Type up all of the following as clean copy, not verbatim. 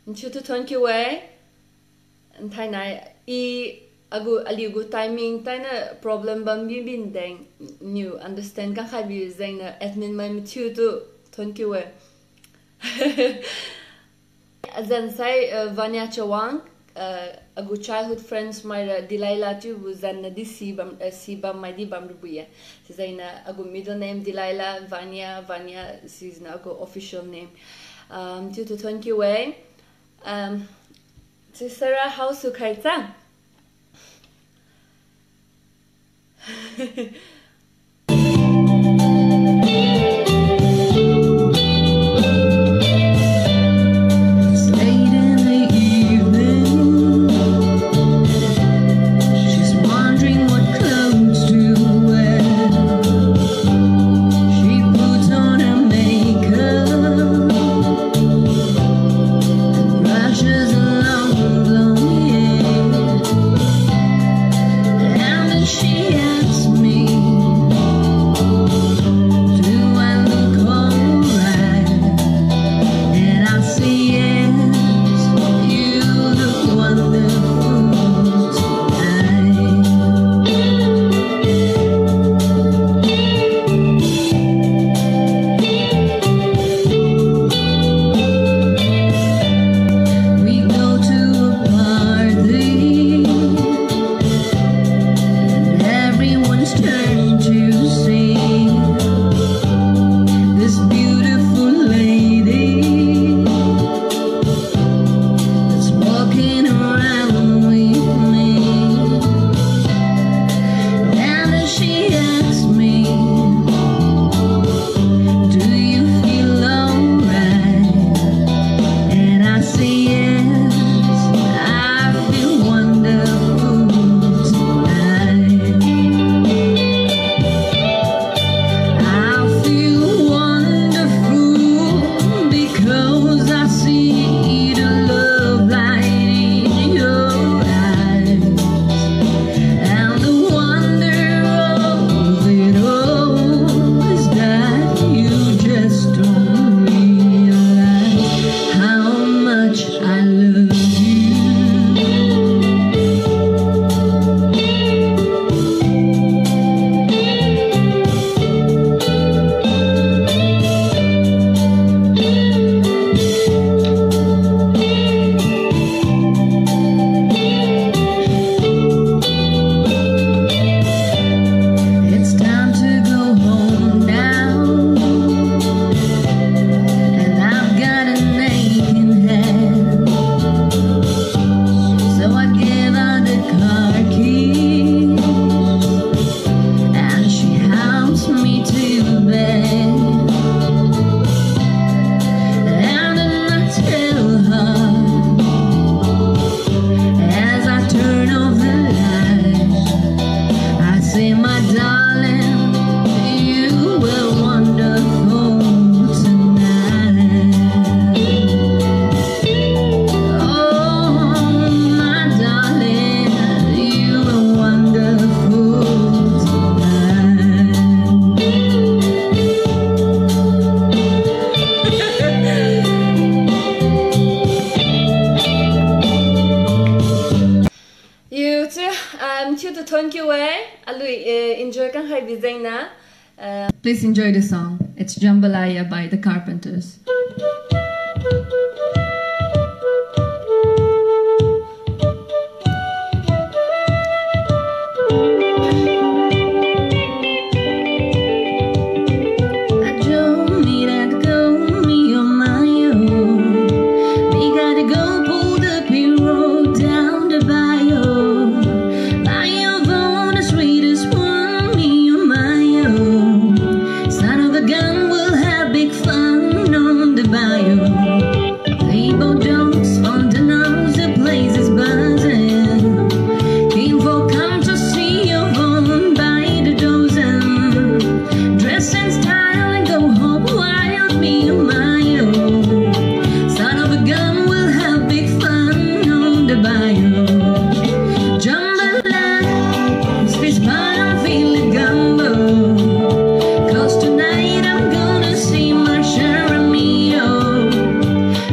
Nchu tu thon ki we thai nai agu aligu timing taina problem bam bi bin deng new understand ka khabi zeng na admin mai chu tu thon ki we then say Vanya Chawang agu childhood friends my Delilah tu buzan na di si bam my di bam rubuya si zaina agu middle name Delilah Vanya is na agu official name tu tu thon ki we si Sarah how su khai chang Please enjoy the song. It's Jambalaya by the Carpenters.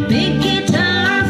Big guitar,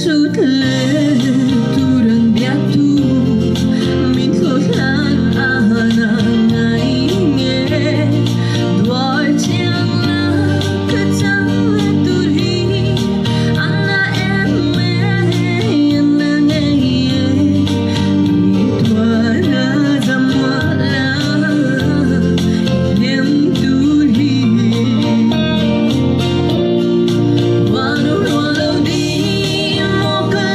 sút lên turun biatu min khoslang ahana ngai nge doi chiang na kachang turi anna em me anna ngai twala zamala em turi Wanu di mo ka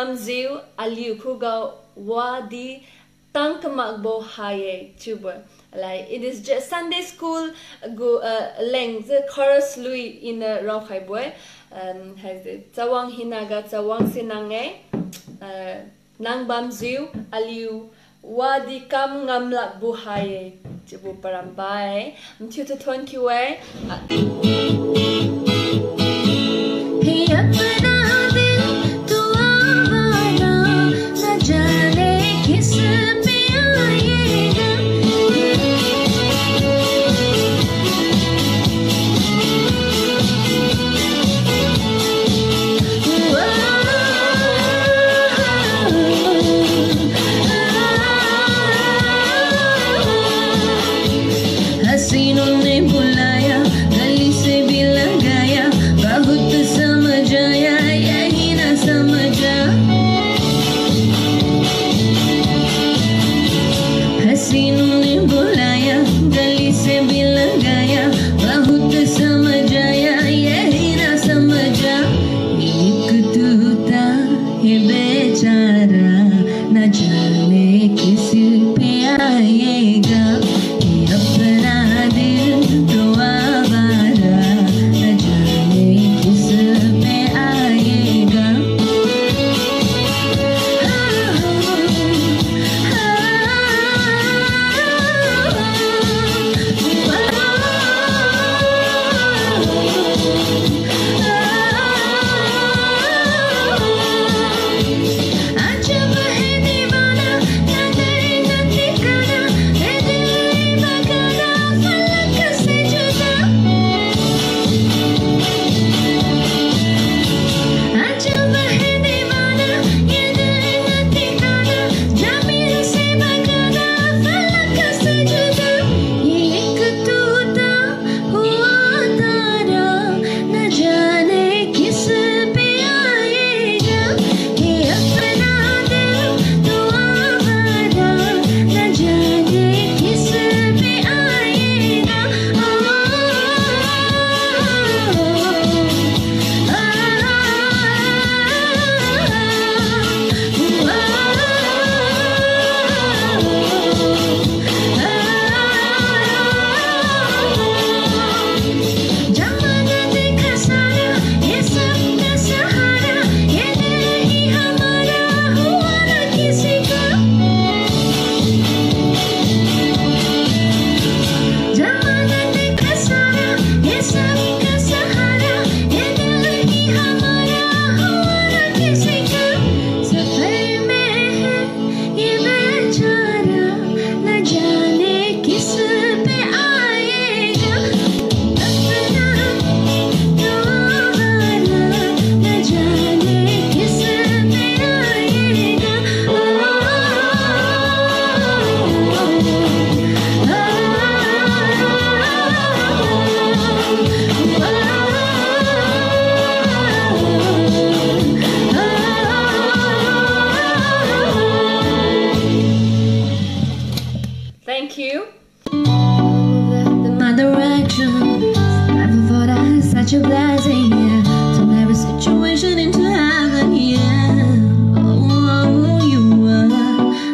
bam ziu aliu kuga wadi tank magbo haye tuber. Like it is just Sunday school go length the chorus lui in Rauchai boy has it Tawang hinaga Tawang sinange nang bam ziu aliu wadi kam ngamlak buhaye jibu parambai mtu to 20 way such a blessing, yeah. Turn every situation into heaven, yeah. Oh, you are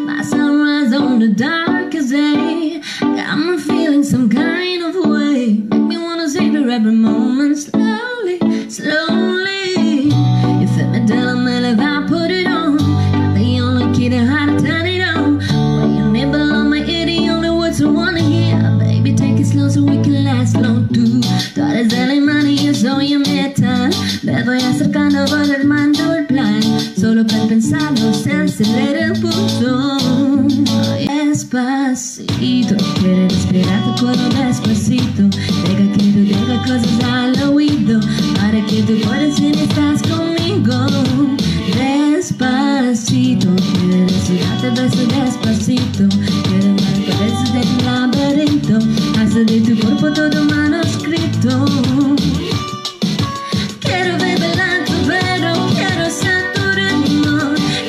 my sunrise on the darkest day. Got me feeling some kind of way. Make me wanna savor every moment slowly, slowly. You fit me down, man, if I put it on. Got the only key to how to turn it on. When you nibble on my ear, the only words I wanna hear. Baby, take it slow so we can last long too. Dólares de la mano y eso ya meta. Me voy acercando por armando el plan. Solo para pensarlo se acelera el pulso. Despacito, quiero respirar tu cuerpo despacito. Deja que tú digas cosas al oído, para que tu corazón estás conmigo. Despacito, quiero decirte beso despacito. Quiero dar cabezas de tu laberinto, hacer de tu cuerpo todo manuscrito. Quiero beber tu pero quiero ser tu ritmo.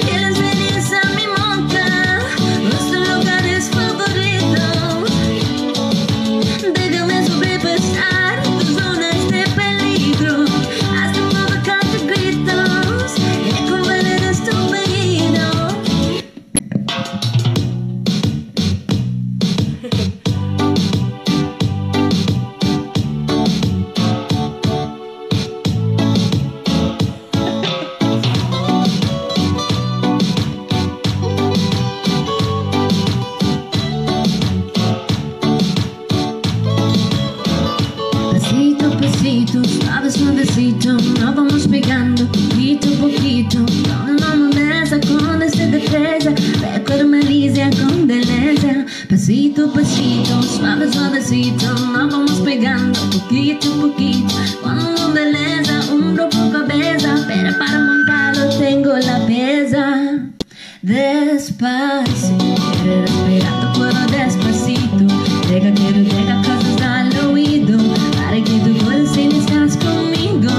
Quieres venir a mi monta, nuestros lugares favoritos. Déjame sobrepasar tus zonas de peligro, hasta provocar tus gritos y convertir tu despacito nos vamos pegando poquito a poquito. Cuando beleza, un poco besa, pero para montarlo tengo la pesa. Despacito, quiero respirar tu cuerpo despacito. Deja que tú digas cosas al oído, para que tú puedas si no estás conmigo.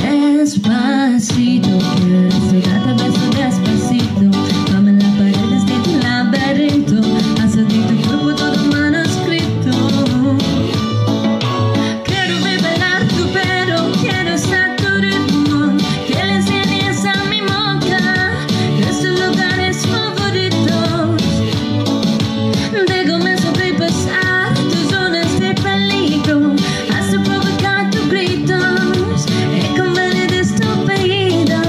Despacito, quiero desnudarte a beso despacito. Como en las paredes de tu laberinto, haz de tu cuerpo todo manuscrito. Quiero revelar tu pelo, quiero ser tu ritmo, que le enseñes a mi boca nuestros lugares favoritos. Déjame sobrepasar tus zonas de peligro, hasta provocar tus gritos y convertir tu apellido.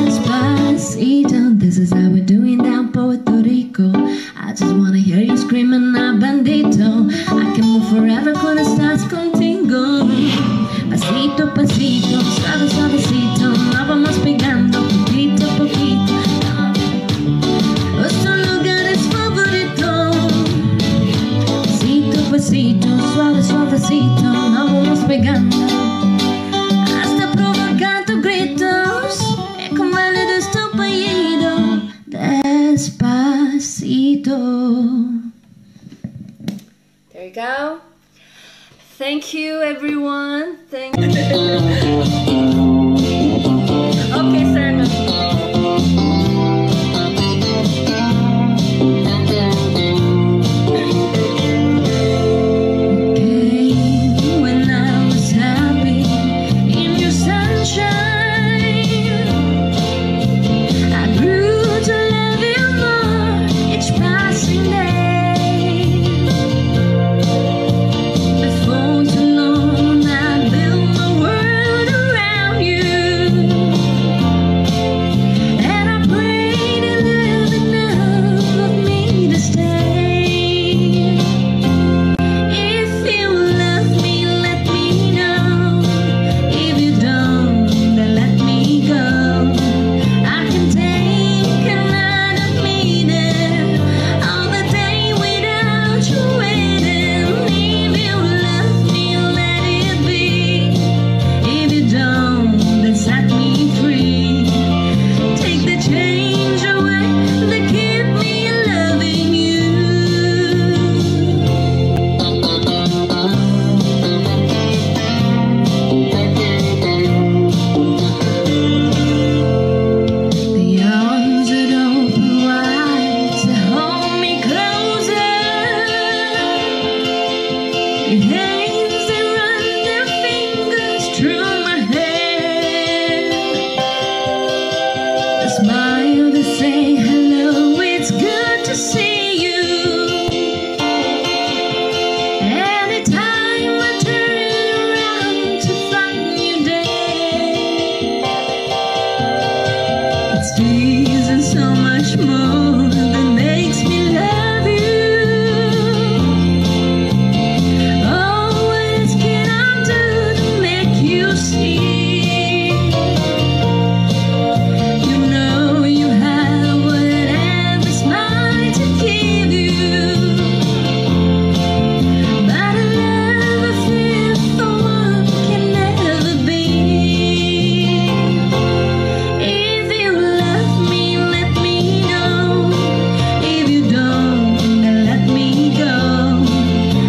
Despacito, this is how we're doing down Puerto Rico. I just wanna hear you screaming a bandito. I can move forever cuando estás contigo. Pasito, pasito, suave, suavecito, nos vamos pegando poquito a poquito. Nuestros lugares favoritos. Pasito, pasito, suave, suavecito, nos vamos pegando hasta provocar tus gritos y convertir tu apellido. Despacito. There you go. Thank you, everyone. Thank you. Okay, Serna. When I was happy in your sunshine, I grew to love you more each passing day. Before too long, I built my world around you, and I prayed you love enough of me to stay. If you love me, let me know. If you don't, then let me go. I can take another minute all the day without you waiting. If you love me, let it be. If you don't, then set me free. Take the change away that keep me loving you. The arms that open wide to hold me closer, your hands that run their fingers through my hair, a smile to say hello, it's good to see you. Anytime I turn around to find you dead, it's these and so much more that makes me love you. Oh, what else can I do to make you see? You know you have whatever's mine to give you, but a love I feel for one can never be. If you love me, let me know. If you don't, then let me go.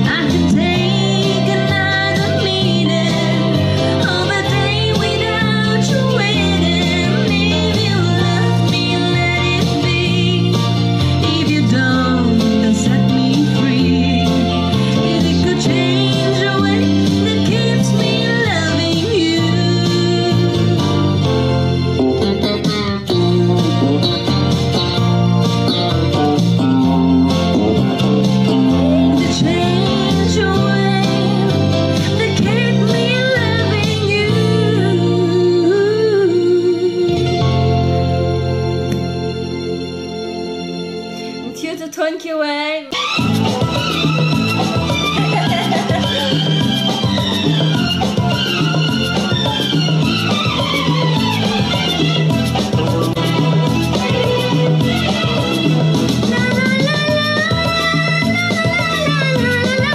I can take another minute all the day without you waiting. If you love me, let it be. If you don't, then set me free. If it could change the way that keeps me loving you. The change away that keep me loving you. Until the 20 way. La la la la la la la la la.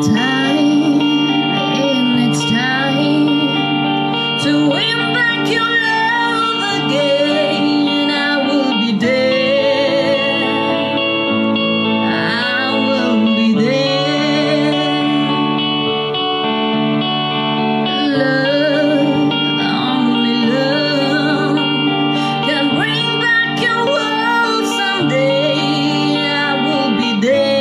Time, and it's time to win back your love again. I will be there, I will be there. Love, only love can bring back your world someday. I will be there.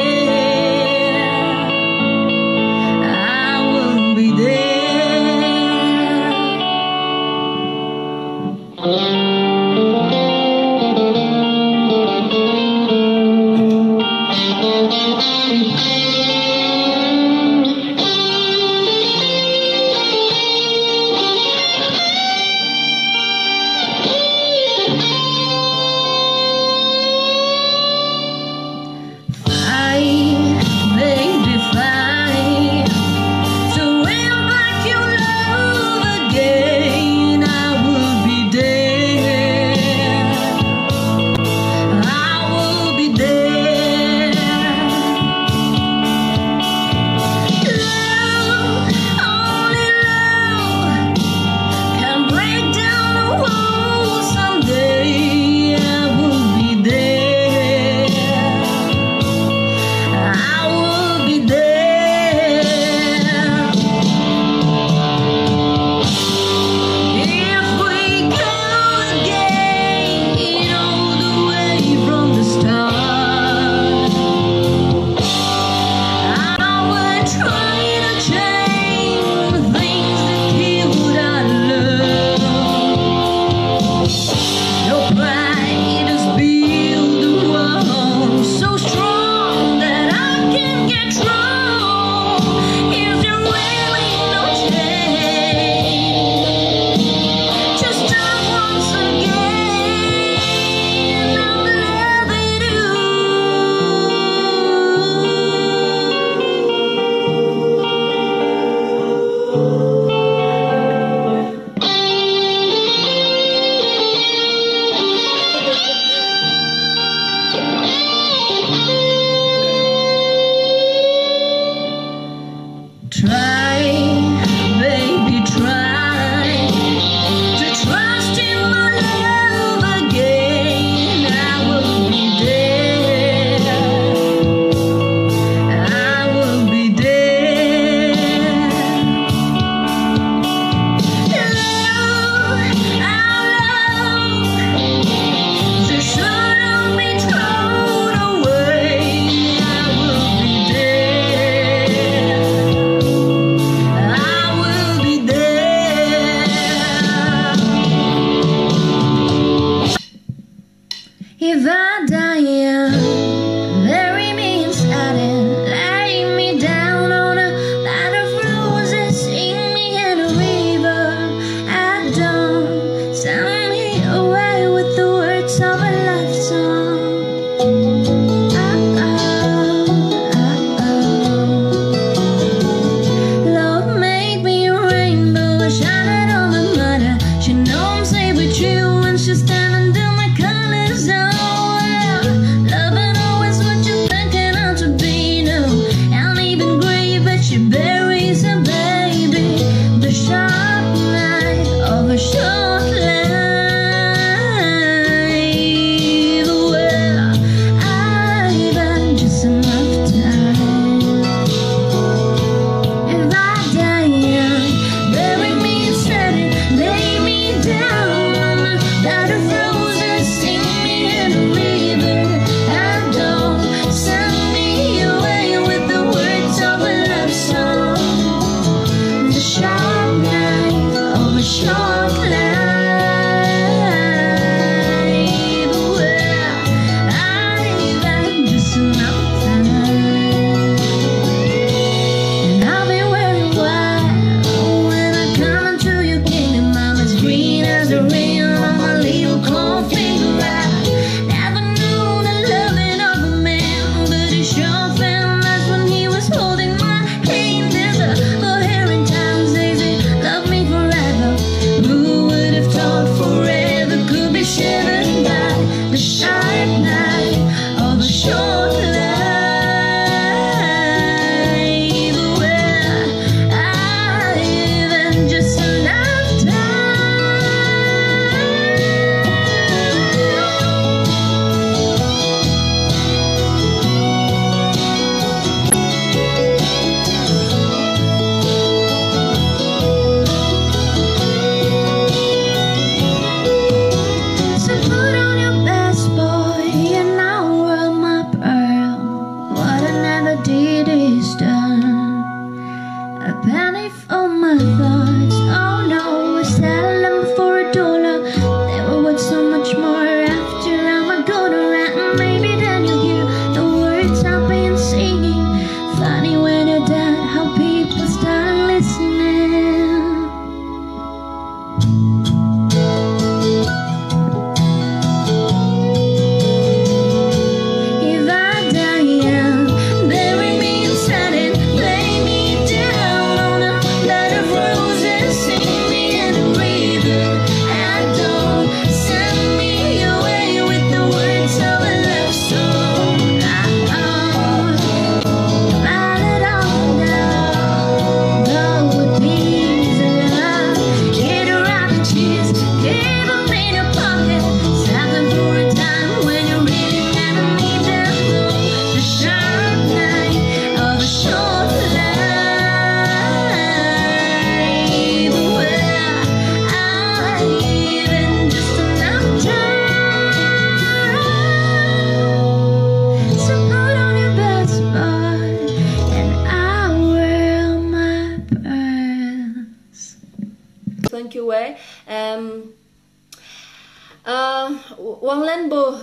Wanglan bo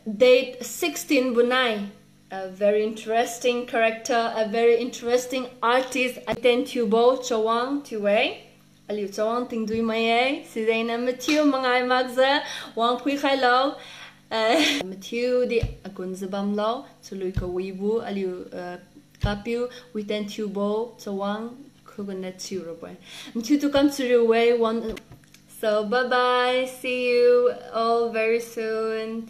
date 16 bunai. A very interesting character, a very interesting artist. I thank you both, Chawang, Tiwei. Aliu Chawang ting dui maye. Si Zaina Matthew mangai magza. Wang pui khai lo. Matthew di akun zabam lo. Tului ka wibu. Aliu kapiu. We thank you both, Chawang. Kugunet Churoboy. Matthew to come to the way one. So bye bye. See you all very soon.